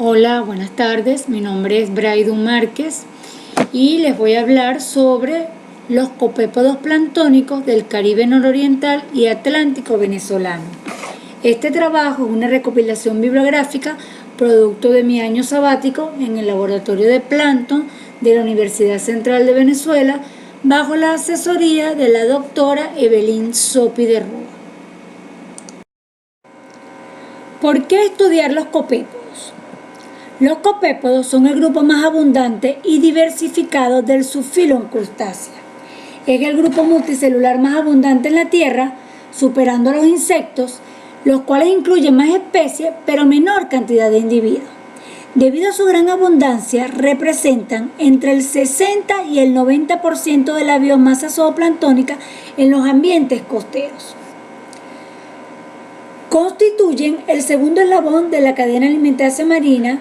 Hola, buenas tardes. Mi nombre es Braidun Márquez y les voy a hablar sobre los copépodos planctónicos del Caribe nororiental y Atlántico venezolano. Este trabajo es una recopilación bibliográfica producto de mi año sabático en el Laboratorio de Plancton de la Universidad Central de Venezuela bajo la asesoría de la doctora Evelyn Sopi de Rúa. ¿Por qué estudiar los copépodos? Los copépodos son el grupo más abundante y diversificado del subfilo crustácea. Es el grupo multicelular más abundante en la Tierra, superando a los insectos, los cuales incluyen más especies pero menor cantidad de individuos. Debido a su gran abundancia, representan entre el 60 y el 90% de la biomasa zooplanctónica en los ambientes costeros. Constituyen el segundo eslabón de la cadena alimenticia marina,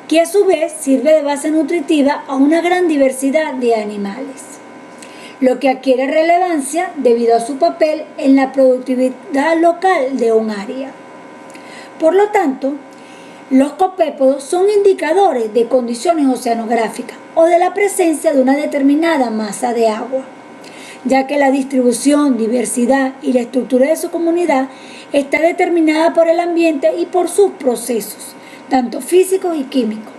que a su vez sirve de base nutritiva a una gran diversidad de animales, lo que adquiere relevancia debido a su papel en la productividad local de un área. Por lo tanto, los copépodos son indicadores de condiciones oceanográficas o de la presencia de una determinada masa de agua, ya que la distribución, diversidad y la estructura de su comunidad está determinada por el ambiente y por sus procesos, tanto físicos y químicos.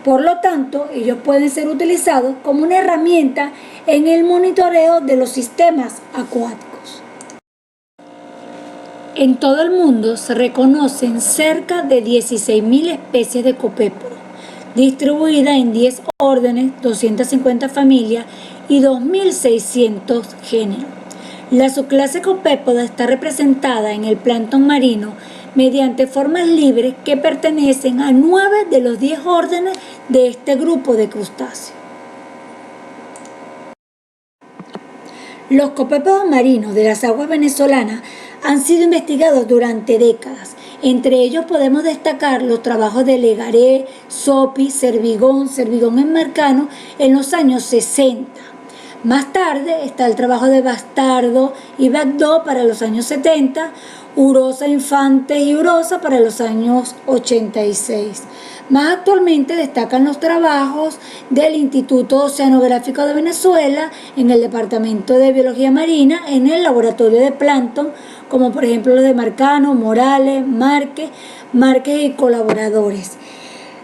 Por lo tanto, ellos pueden ser utilizados como una herramienta en el monitoreo de los sistemas acuáticos. En todo el mundo se reconocen cerca de 16.000 especies de copépodos, distribuidas en 10 órdenes, 250 familias y 2.600 géneros. La subclase copépoda está representada en el plancton marino mediante formas libres que pertenecen a 9 de los 10 órdenes de este grupo de crustáceos. Los copépodos marinos de las aguas venezolanas han sido investigados durante décadas. Entre ellos podemos destacar los trabajos de Legaré, Sopi, Servigón Enmarcano en los años 60. Más tarde está el trabajo de Bastardo y Bagdó para los años 70, Urosa Infantes y Urosa para los años 86. Más actualmente destacan los trabajos del Instituto Oceanográfico de Venezuela en el Departamento de Biología Marina en el Laboratorio de Plancton, como por ejemplo los de Marcano, Morales, Márquez y colaboradores.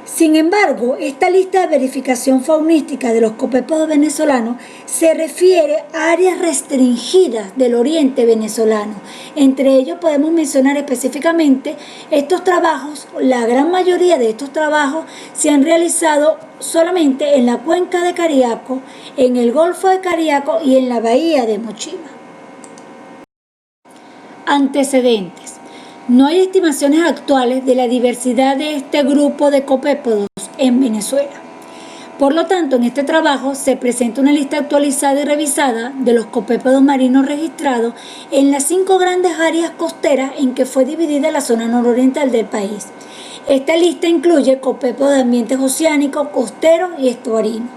Sin embargo, esta lista de verificación faunística de los copépodos venezolanos se refiere a áreas restringidas del oriente venezolano. Entre ellos podemos mencionar específicamente estos trabajos. La gran mayoría de estos trabajos se han realizado solamente en la cuenca de Cariaco, en el Golfo de Cariaco y en la bahía de Mochima. Antecedentes. No hay estimaciones actuales de la diversidad de este grupo de copépodos en Venezuela. Por lo tanto, en este trabajo se presenta una lista actualizada y revisada de los copépodos marinos registrados en las 5 grandes áreas costeras en que fue dividida la zona nororiental del país. Esta lista incluye copépodos de ambientes oceánicos, costeros y estuarinos.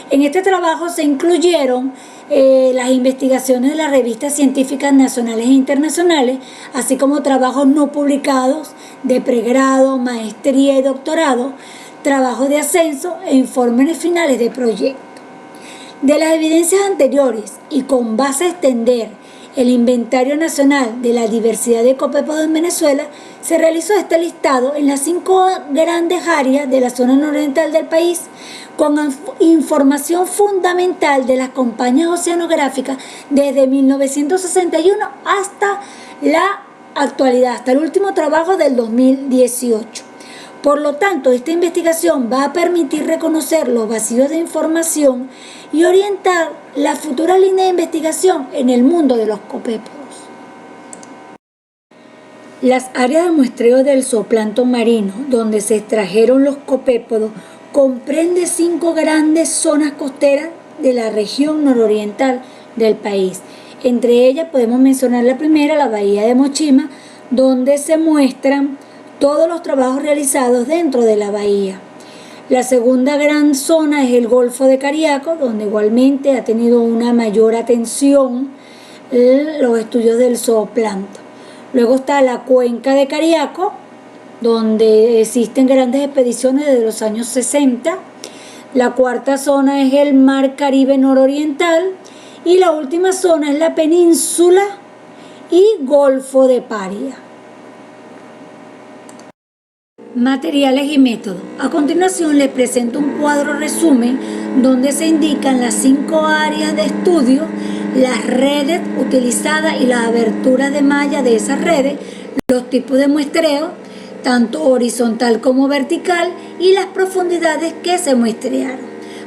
En este trabajo se incluyeron las investigaciones de las revistas científicas nacionales e internacionales, así como trabajos no publicados de pregrado, maestría y doctorado, trabajos de ascenso e informes finales de proyecto. De las evidencias anteriores y con base a extender el Inventario Nacional de la Diversidad de Copépodos en Venezuela, se realizó este listado en las 5 grandes áreas de la zona nororiental del país, con información fundamental de las compañías oceanográficas desde 1961 hasta la actualidad, hasta el último trabajo del 2018. Por lo tanto, esta investigación va a permitir reconocer los vacíos de información y orientar la futura línea de investigación en el mundo de los copépodos. Las áreas de muestreo del zooplancton marino, donde se extrajeron los copépodos, comprende 5 grandes zonas costeras de la región nororiental del país. Entre ellas podemos mencionar la primera, la bahía de Mochima, donde se muestran todos los trabajos realizados dentro de la bahía. La segunda gran zona es el Golfo de Cariaco, donde igualmente ha tenido una mayor atención los estudios del zooplancton. Luego está la cuenca de Cariaco, donde existen grandes expediciones desde los años 60. La cuarta zona es el Mar Caribe nororiental y la última zona es la península y Golfo de Paria. Materiales y métodos. A continuación les presento un cuadro resumen donde se indican las 5 áreas de estudio, las redes utilizadas y las aberturas de malla de esas redes, los tipos de muestreo, tanto horizontal como vertical, y las profundidades que se muestrearon.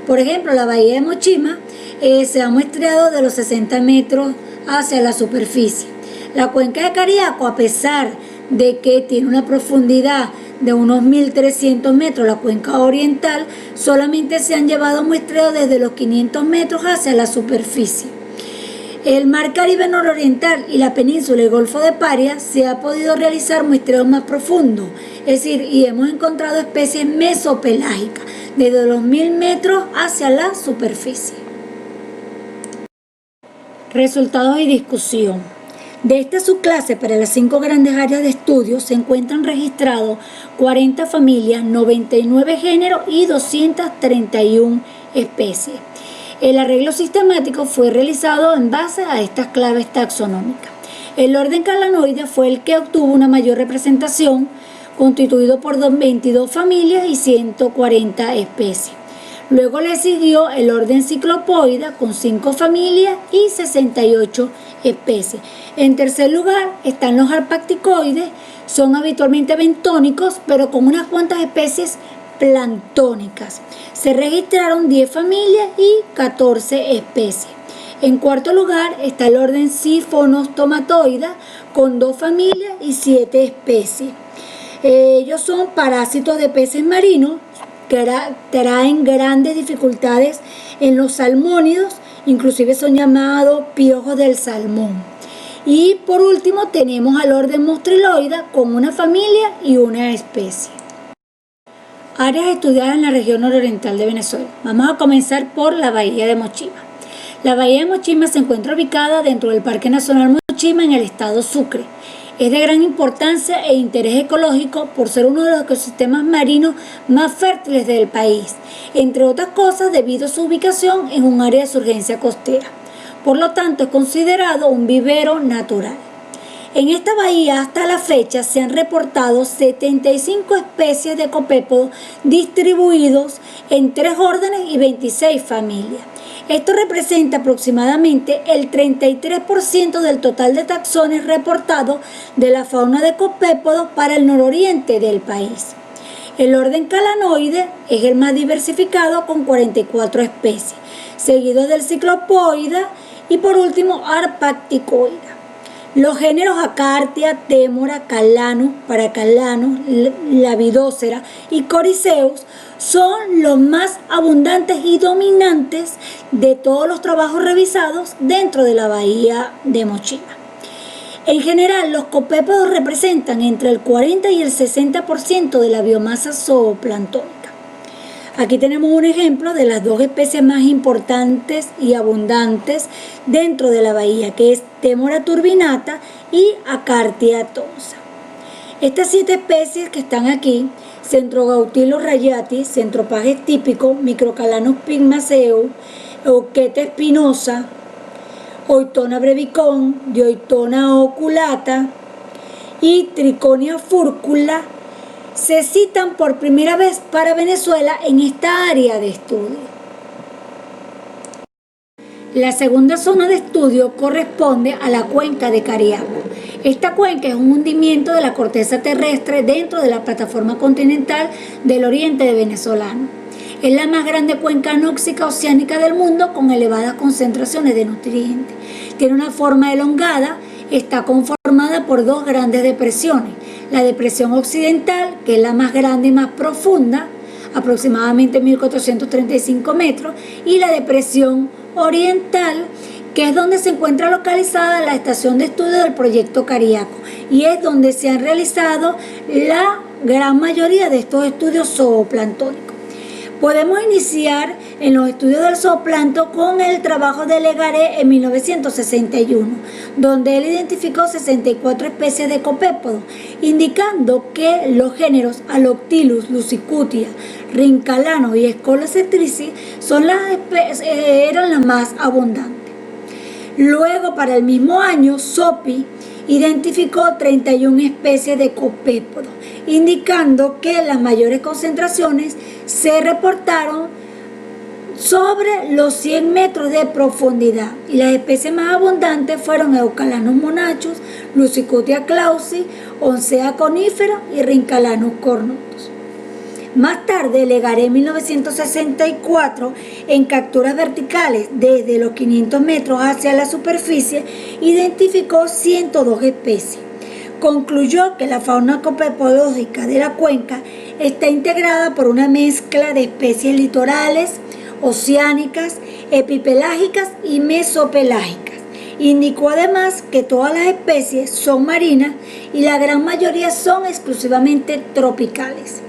Por ejemplo, la bahía de Mochima se ha muestreado de los 60 metros hacia la superficie. La cuenca de Cariaco, a pesar de que tiene una profundidad de unos 1.300 metros, la cuenca oriental, solamente se han llevado muestreos desde los 500 metros hacia la superficie. El Mar Caribe nororiental y la península y Golfo de Paria se ha podido realizar muestreos más profundos, es decir, y hemos encontrado especies mesopelágicas desde los 1.000 metros hacia la superficie. Resultados y discusión. De esta subclase para las 5 grandes áreas de estudio se encuentran registrados 40 familias, 99 géneros y 231 especies. El arreglo sistemático fue realizado en base a estas claves taxonómicas. El orden calanoide fue el que obtuvo una mayor representación, constituido por 22 familias y 140 especies. Luego le siguió el orden ciclopoida con 5 familias y 68 especies. En tercer lugar están los harpacticoides, son habitualmente bentónicos, pero con unas cuantas especies planctónicas. Se registraron 10 familias y 14 especies. En cuarto lugar está el orden Siphonostomatoida con 2 familias y 7 especies. Ellos son parásitos de peces marinos que traen grandes dificultades en los salmónidos, inclusive son llamados piojos del salmón. Y por último tenemos al orden Mostriloida con una familia y una especie. Áreas estudiadas en la región nororiental de Venezuela. Vamos a comenzar por la bahía de Mochima. La bahía de Mochima se encuentra ubicada dentro del Parque Nacional Mochima en el estado Sucre. Es de gran importancia e interés ecológico por ser uno de los ecosistemas marinos más fértiles del país, entre otras cosas debido a su ubicación en un área de surgencia costera. Por lo tanto, es considerado un vivero natural. En esta bahía hasta la fecha se han reportado 75 especies de copépodos distribuidos en 3 órdenes y 26 familias. Esto representa aproximadamente el 33% del total de taxones reportados de la fauna de copépodos para el nororiente del país. El orden calanoide es el más diversificado con 44 especies, seguido del ciclopoida y por último harpacticoida. Los géneros Acartia, Témora, Calano, Paracalano, Lavidocera y Coriceus son los más abundantes y dominantes de todos los trabajos revisados dentro de la bahía de Mochima. En general, los copépodos representan entre el 40 y el 60% de la biomasa zooplanctónica. Aquí tenemos un ejemplo de las 2 especies más importantes y abundantes dentro de la bahía, que es Témora turbinata y Acartia tonsa. Estas 7 especies que están aquí, Centrogautilo rayati, Centropages típico, Microcalanus pygmaceus, Euqueta espinosa, Oitona brevicón, Dioitona oculata y Triconia furcula, se citan por primera vez para Venezuela en esta área de estudio. La segunda zona de estudio corresponde a la cuenca de Cariaco. Esta cuenca es un hundimiento de la corteza terrestre dentro de la plataforma continental del oriente venezolano. Es la más grande cuenca anóxica oceánica del mundo con elevadas concentraciones de nutrientes. Tiene una forma elongada, está conformada por 2 grandes depresiones. La depresión occidental, que es la más grande y más profunda, aproximadamente 1.435 metros, y la depresión oriental, que es donde se encuentra localizada la estación de estudio del proyecto Cariaco, y es donde se han realizado la gran mayoría de estos estudios zooplanctónicos. Podemos iniciar en los estudios del zooplancton con el trabajo de Legaré en 1961, donde él identificó 64 especies de copépodos, indicando que los géneros Aloctilus, Lucicutia, Rincalanos y Scolocetricis eran las más abundantes. Luego, para el mismo año, Sopi identificó 31 especies de copépodos, indicando que las mayores concentraciones se reportaron sobre los 100 metros de profundidad y las especies más abundantes fueron Eucalanus monachus, Lucicutia clausi, Oncea conifera y Rincalanos cornutus. Más tarde, Legaré en 1964, en capturas verticales desde los 500 metros hacia la superficie, identificó 102 especies. Concluyó que la fauna copepodológica de la cuenca está integrada por una mezcla de especies litorales, oceánicas, epipelágicas y mesopelágicas. Indicó además que todas las especies son marinas y la gran mayoría son exclusivamente tropicales.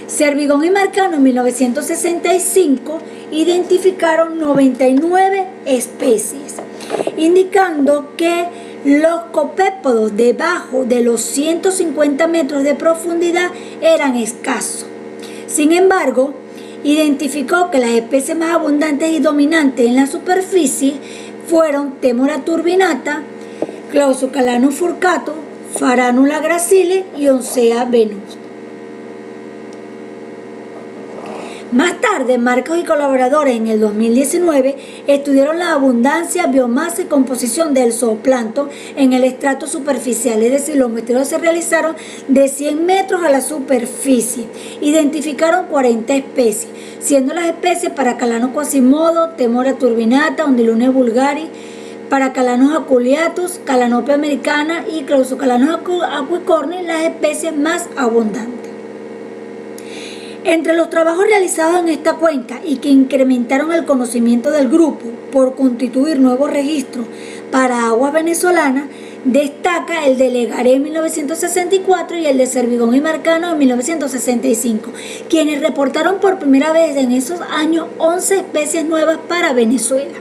Cervigón y Marcano en 1965 identificaron 99 especies, indicando que los copépodos debajo de los 150 metros de profundidad eran escasos. Sin embargo, identificó que las especies más abundantes y dominantes en la superficie fueron Temora turbinata, Clausocalanus furcatus, Pharanula gracile y Oncea venusta. Más tarde, Marcos y colaboradores en el 2019 estudiaron la abundancia, biomasa y composición del zooplancton en el estrato superficial, es decir, los muestreos se realizaron de 100 metros a la superficie. Identificaron 40 especies, siendo las especies Paracalanus quasimodo, Temora turbinata, Undulina vulgaris, Paracalanus aculeatus, Calanopea americana y Clausocalanus aquicornis las especies más abundantes. Entre los trabajos realizados en esta cuenca y que incrementaron el conocimiento del grupo por constituir nuevos registros para aguas venezolanas, destaca el de Legaré en 1964 y el de Cervigón y Marcano en 1965, quienes reportaron por primera vez en esos años 11 especies nuevas para Venezuela.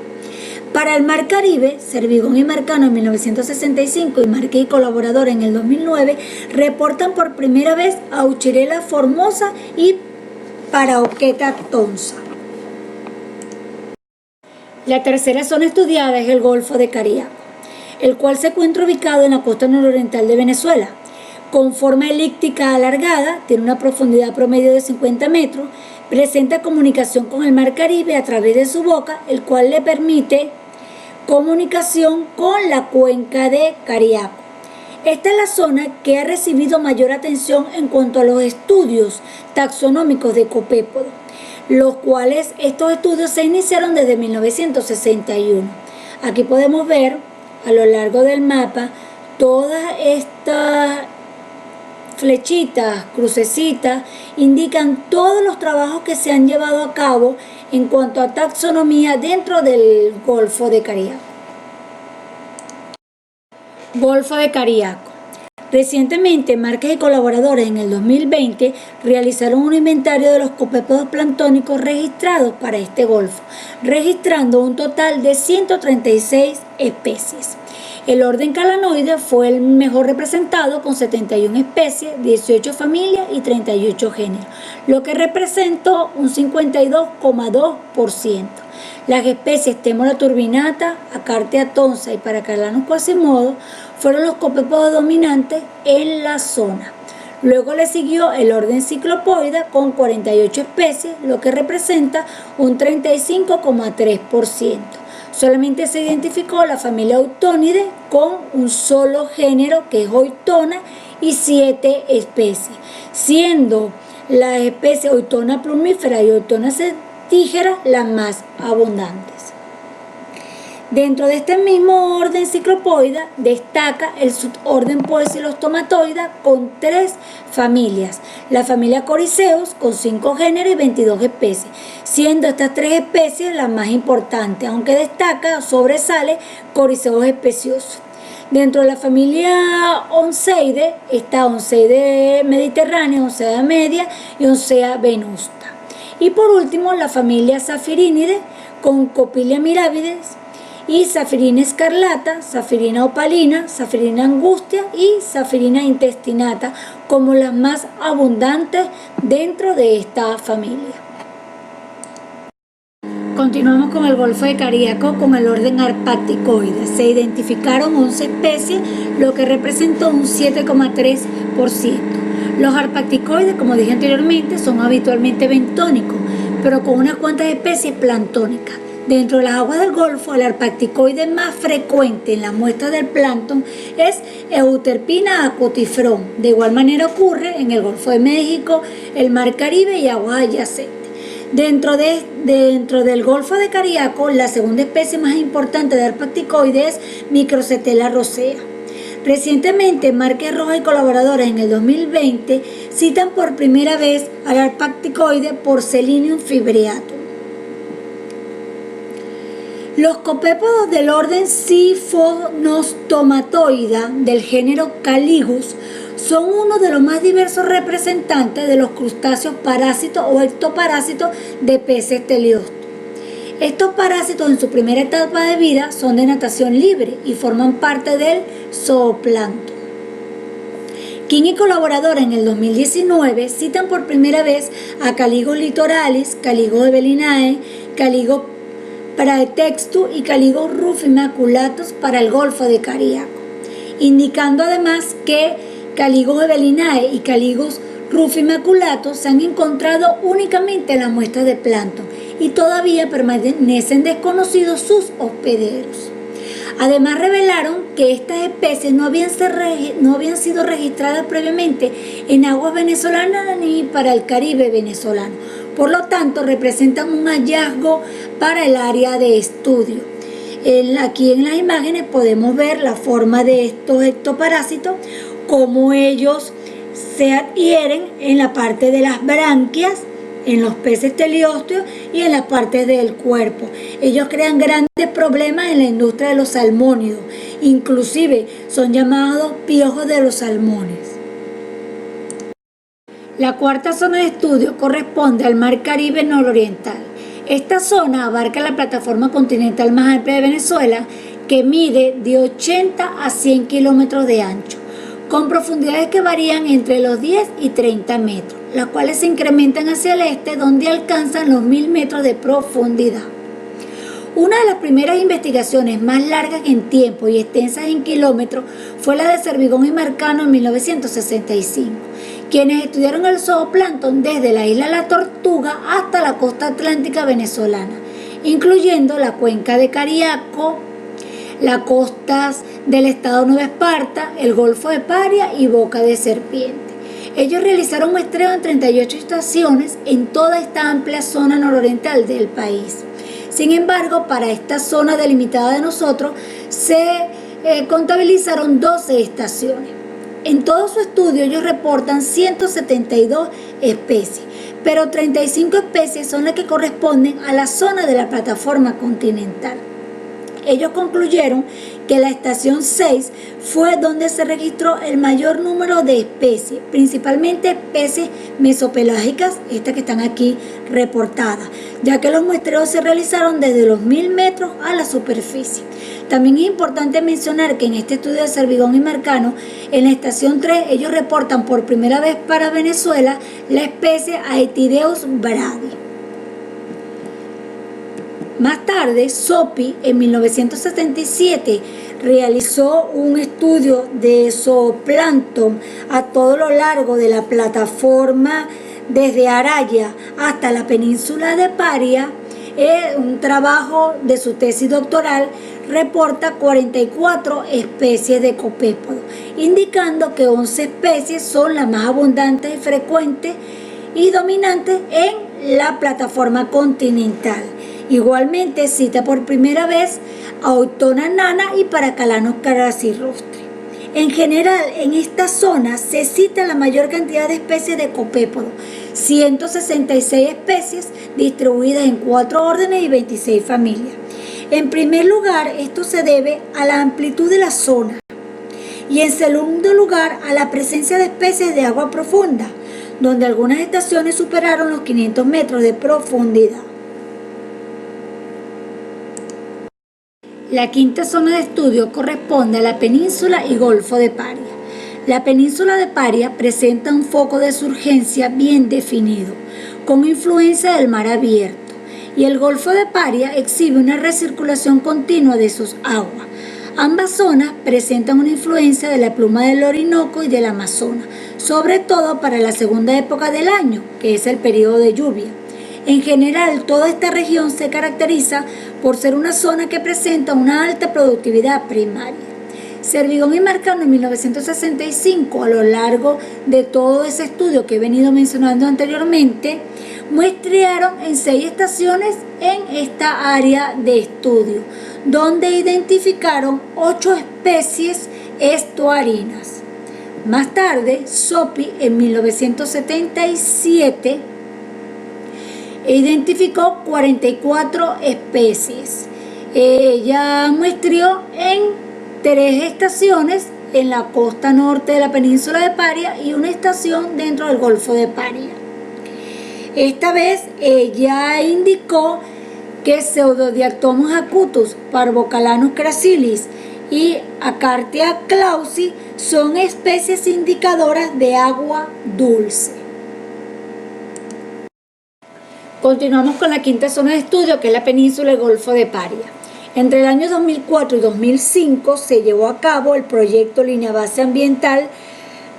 Para el Mar Caribe, Cervigón y Marcano en 1965 y Marqués y colaborador en el 2009 reportan por primera vez a Uchirela formosa y Paraoqueta tonsa. La tercera zona estudiada es el Golfo de Cariaco, el cual se encuentra ubicado en la costa nororiental de Venezuela. Con forma elíptica alargada, tiene una profundidad promedio de 50 metros, presenta comunicación con el Mar Caribe a través de su boca, el cual le permite comunicación con la cuenca de Cariaco. Esta es la zona que ha recibido mayor atención en cuanto a los estudios taxonómicos de copépodos, los cuales estos estudios se iniciaron desde 1961. Aquí podemos ver a lo largo del mapa todas estas flechitas, crucecitas, indican todos los trabajos que se han llevado a cabo en cuanto a taxonomía dentro del Golfo de Cariaco. Golfo de Cariaco. Recientemente, Márquez y colaboradores en el 2020 realizaron un inventario de los copépodos planctónicos registrados para este golfo, registrando un total de 136 especies. El orden calanoide fue el mejor representado con 71 especies, 18 familias y 38 géneros, lo que representó un 52,2%. Las especies Temora turbinata, Acartea tonsa y Paracalanus quasimodo fueron los copépodos dominantes en la zona. Luego le siguió el orden Cyclopoida con 48 especies, lo que representa un 35,3%. Solamente se identificó la familia Eutónide con un solo género, que es Oitona, y 7 especies, siendo las especies Oitona plumífera y Oitona centígera las más abundantes. Dentro de este mismo orden ciclopoida destaca el suborden Poecilostomatoida con 3 familias, la familia Coriceus con 5 géneros y 22 especies, siendo estas 3 especies las más importantes, aunque sobresale Coriceus especioso. Dentro de la familia Onceide está Onceide mediterránea, Oncea media y Oncea venusta. Y por último, la familia Sapphirinidae con Copilia mirabilis y Sapphirina escarlata, Sapphirina opalina, Sapphirina angustia y Sapphirina intestinata como las más abundantes dentro de esta familia. Continuamos con el Golfo de Cariaco con el orden Harpacticoides. Se identificaron 11 especies, lo que representó un 7,3%. Los harpacticoides, como dije anteriormente, son habitualmente bentónicos, pero con unas cuantas especies planctónicas. Dentro de las aguas del Golfo, el harpacticoide más frecuente en las muestras del plancton es Euterpina acotifron. De igual manera ocurre en el Golfo de México, el Mar Caribe y aguas adyacentes. Dentro del Golfo de Cariaco, la segunda especie más importante de harpacticoides es Microcetela rosea. Recientemente, Márquez Rojas y colaboradores en el 2020 citan por primera vez al harpacticoide Porcellinium fibreatum. Los copépodos del orden Siphonostomatoida del género Caligus son uno de los más diversos representantes de los crustáceos parásitos o ectoparásitos de peces teleósteos. Estos parásitos en su primera etapa de vida son de natación libre y forman parte del zooplancton. King y colaboradores en el 2019 citan por primera vez a Caligos litoralis, Caligos hebelinae, Caligos praetextus y Caligos rufimaculatus para el Golfo de Cariaco, indicando además que Caligos hebelinae y Caligos rufimaculatus se han encontrado únicamente en las muestras de plancton y todavía permanecen desconocidos sus hospederos. Además revelaron que estas especies no habían sido registradas previamente en aguas venezolanas ni para el Caribe venezolano. Por lo tanto, representan un hallazgo para el área de estudio. Aquí en las imágenes podemos ver la forma de estos ectoparásitos, cómo ellos se adhieren en la parte de las branquias, en los peces teleósteos y en la parte del cuerpo. Ellos crean grandes problemas en la industria de los salmónidos, inclusive son llamados piojos de los salmones. La cuarta zona de estudio corresponde al Mar Caribe nororiental. Esta zona abarca la plataforma continental más amplia de Venezuela, que mide de 80 a 100 kilómetros de ancho, con profundidades que varían entre los 10 y 30 metros, las cuales se incrementan hacia el este, donde alcanzan los 1000 metros de profundidad. Una de las primeras investigaciones más largas en tiempo y extensas en kilómetros fue la de Servigón y Marcano en 1965, quienes estudiaron el zooplancton desde la isla La Tortuga hasta la costa atlántica venezolana, incluyendo la cuenca de Cariaco, las costas del estado Nueva Esparta, el Golfo de Paria y Boca de Serpiente. Ellos realizaron muestreo en 38 estaciones en toda esta amplia zona nororiental del país. Sin embargo, para esta zona delimitada de nosotros se contabilizaron 12 estaciones. En todo su estudio ellos reportan 172 especies, pero 35 especies son las que corresponden a la zona de la plataforma continental. Ellos concluyeron que la estación 6 fue donde se registró el mayor número de especies, principalmente especies mesopelágicas, estas que están aquí reportadas, ya que los muestreos se realizaron desde los 1000 metros a la superficie. También es importante mencionar que en este estudio de Servigón y Marcano, en la estación 3, ellos reportan por primera vez para Venezuela la especie Aetideus bradi. Más tarde, Sopi en 1977 realizó un estudio de zooplancton a todo lo largo de la plataforma desde Araya hasta la península de Paria. Un trabajo de su tesis doctoral reporta 44 especies de copépodos, indicando que 11 especies son las más abundantes y frecuentes y dominantes en la plataforma continental. Igualmente cita por primera vez a Auctona nana y Paracalanos caracirrostri. En general, en esta zona se cita la mayor cantidad de especies de copépodos, 166 especies distribuidas en 4 órdenes y 26 familias. En primer lugar, esto se debe a la amplitud de la zona y en segundo lugar a la presencia de especies de agua profunda, donde algunas estaciones superaron los 500 metros de profundidad. La quinta zona de estudio corresponde a la península y Golfo de Paria. La península de Paria presenta un foco de surgencia bien definido, con influencia del mar abierto, y el Golfo de Paria exhibe una recirculación continua de sus aguas. Ambas zonas presentan una influencia de la pluma del Orinoco y del Amazonas, sobre todo para la segunda época del año, que es el periodo de lluvia. En general, toda esta región se caracteriza por ser una zona que presenta una alta productividad primaria. Servigón y Marcano en 1965, a lo largo de todo ese estudio que he venido mencionando anteriormente, muestrearon en 6 estaciones en esta área de estudio, donde identificaron 8 especies estuarinas. Más tarde, Sopi en 1977 identificó 44 especies. Ella muestreó en 3 estaciones en la costa norte de la península de Paria y una estación dentro del Golfo de Paria. Esta vez ella indicó que Pseudodiactomos acutus, Parvocalanus crassilis y Acartia clausi son especies indicadoras de agua dulce. Continuamos con la quinta zona de estudio, que es la península y Golfo de Paria. Entre el año 2004 y 2005 se llevó a cabo el proyecto Línea Base Ambiental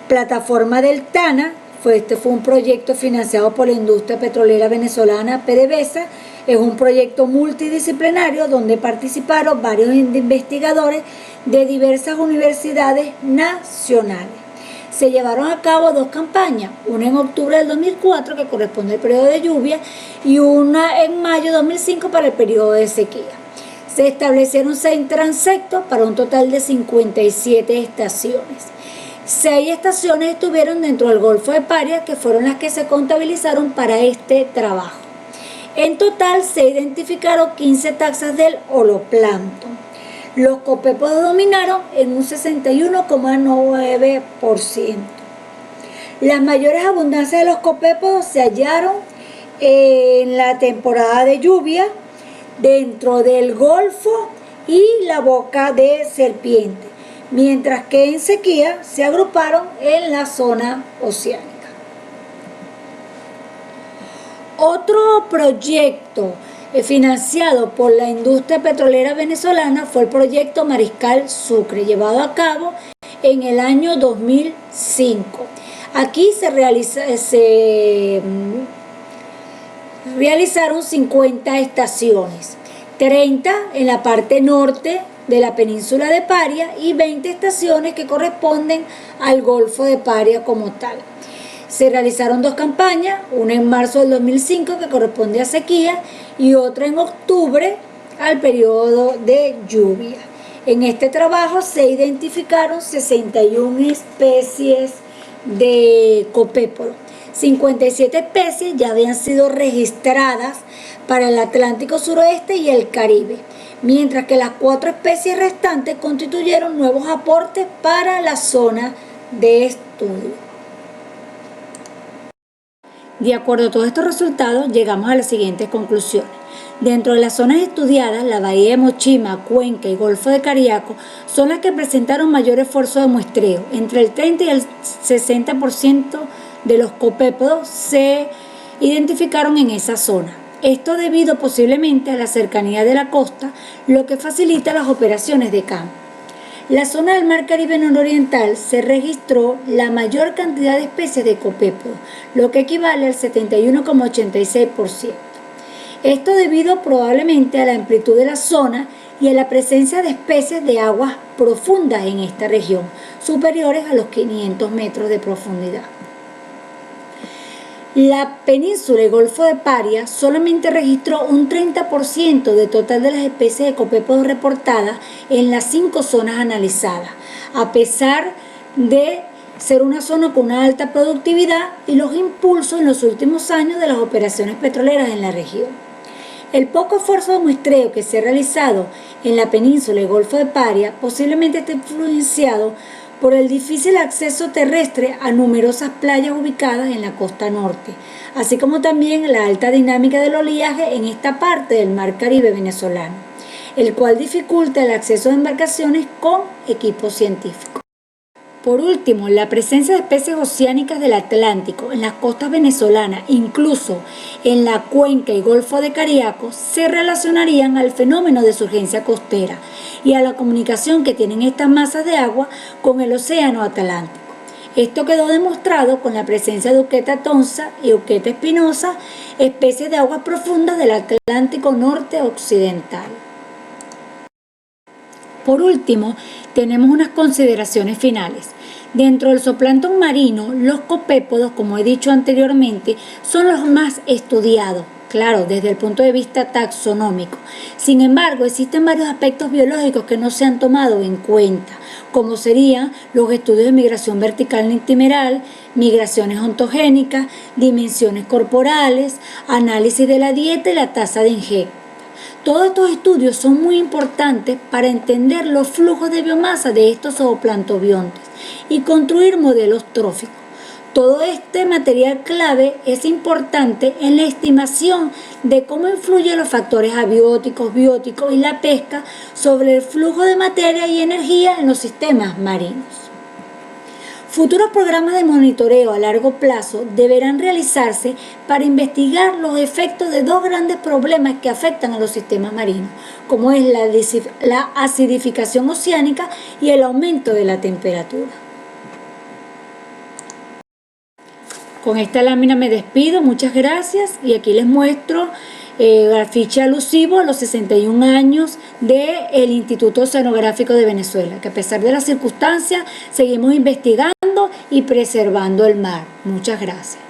Plataforma del Tana. Este fue un proyecto financiado por la industria petrolera venezolana PDVSA. Es un proyecto multidisciplinario donde participaron varios investigadores de diversas universidades nacionales. Se llevaron a cabo 2 campañas, una en octubre del 2004 que corresponde al periodo de lluvia y una en mayo de 2005 para el periodo de sequía. Se establecieron 6 transectos para un total de 57 estaciones. 6 estaciones estuvieron dentro del Golfo de Paria, que fueron las que se contabilizaron para este trabajo. En total se identificaron 15 taxas del holoplancton. Los copépodos dominaron en un 61,9%. Las mayores abundancias de los copépodos se hallaron en la temporada de lluvia, dentro del Golfo y la boca de serpiente, mientras que en sequía se agruparon en la zona oceánica. Otro proyecto financiado por la industria petrolera venezolana fue el proyecto Mariscal Sucre, llevado a cabo en el año 2005. Aquí se realizaron 50 estaciones, 30 en la parte norte de la península de Paria y 20 estaciones que corresponden al Golfo de Paria como tal. Se realizaron 2 campañas, una en marzo del 2005 que corresponde a sequía y otra en octubre al periodo de lluvia. En este trabajo se identificaron 61 especies de copépodo. 57 especies ya habían sido registradas para el Atlántico suroeste y el Caribe, mientras que las 4 especies restantes constituyeron nuevos aportes para la zona de estudio. De acuerdo a todos estos resultados, llegamos a las siguientes conclusiones. Dentro de las zonas estudiadas, la bahía de Mochima, Cuenca y Golfo de Cariaco son las que presentaron mayor esfuerzo de muestreo. Entre el 30 y el 60% de los copépodos se identificaron en esa zona. Esto debido posiblemente a la cercanía de la costa, lo que facilita las operaciones de campo. La zona del Mar Caribe nororiental se registró la mayor cantidad de especies de copépodos, lo que equivale al 71,86%. Esto debido probablemente a la amplitud de la zona y a la presencia de especies de aguas profundas en esta región, superiores a los 500 metros de profundidad. La península y Golfo de Paria solamente registró un 30% del total de las especies de copépodos reportadas en las 5 zonas analizadas, a pesar de ser una zona con una alta productividad y los impulsos en los últimos años de las operaciones petroleras en la región. El poco esfuerzo de muestreo que se ha realizado en la península y Golfo de Paria posiblemente esté influenciado por el difícil acceso terrestre a numerosas playas ubicadas en la costa norte, así como también la alta dinámica del oleaje en esta parte del Mar Caribe venezolano, el cual dificulta el acceso de embarcaciones con equipos científicos. Por último, la presencia de especies oceánicas del Atlántico en las costas venezolanas, incluso en la cuenca y Golfo de Cariaco, se relacionarían al fenómeno de surgencia costera y a la comunicación que tienen estas masas de agua con el océano Atlántico. Esto quedó demostrado con la presencia de Euqueta tonsa y Euqueta espinosa, especies de aguas profundas del Atlántico norte occidental. Por último, tenemos unas consideraciones finales. Dentro del zooplancton marino, los copépodos, como he dicho anteriormente, son los más estudiados, claro, desde el punto de vista taxonómico. Sin embargo, existen varios aspectos biológicos que no se han tomado en cuenta, como serían los estudios de migración vertical nictimeral, migraciones ontogénicas, dimensiones corporales, análisis de la dieta y la tasa de ingesta. Todos estos estudios son muy importantes para entender los flujos de biomasa de estos zooplanctobiontes y construir modelos tróficos. Todo este material clave es importante en la estimación de cómo influyen los factores abióticos, bióticos y la pesca sobre el flujo de materia y energía en los sistemas marinos. Futuros programas de monitoreo a largo plazo deberán realizarse para investigar los efectos de dos grandes problemas que afectan a los sistemas marinos, como es la acidificación oceánica y el aumento de la temperatura. Con esta lámina me despido, muchas gracias, y aquí les muestro la ficha alusivo a los 61 años del Instituto Oceanográfico de Venezuela, que a pesar de las circunstancias seguimos investigando y preservando el mar. Muchas gracias.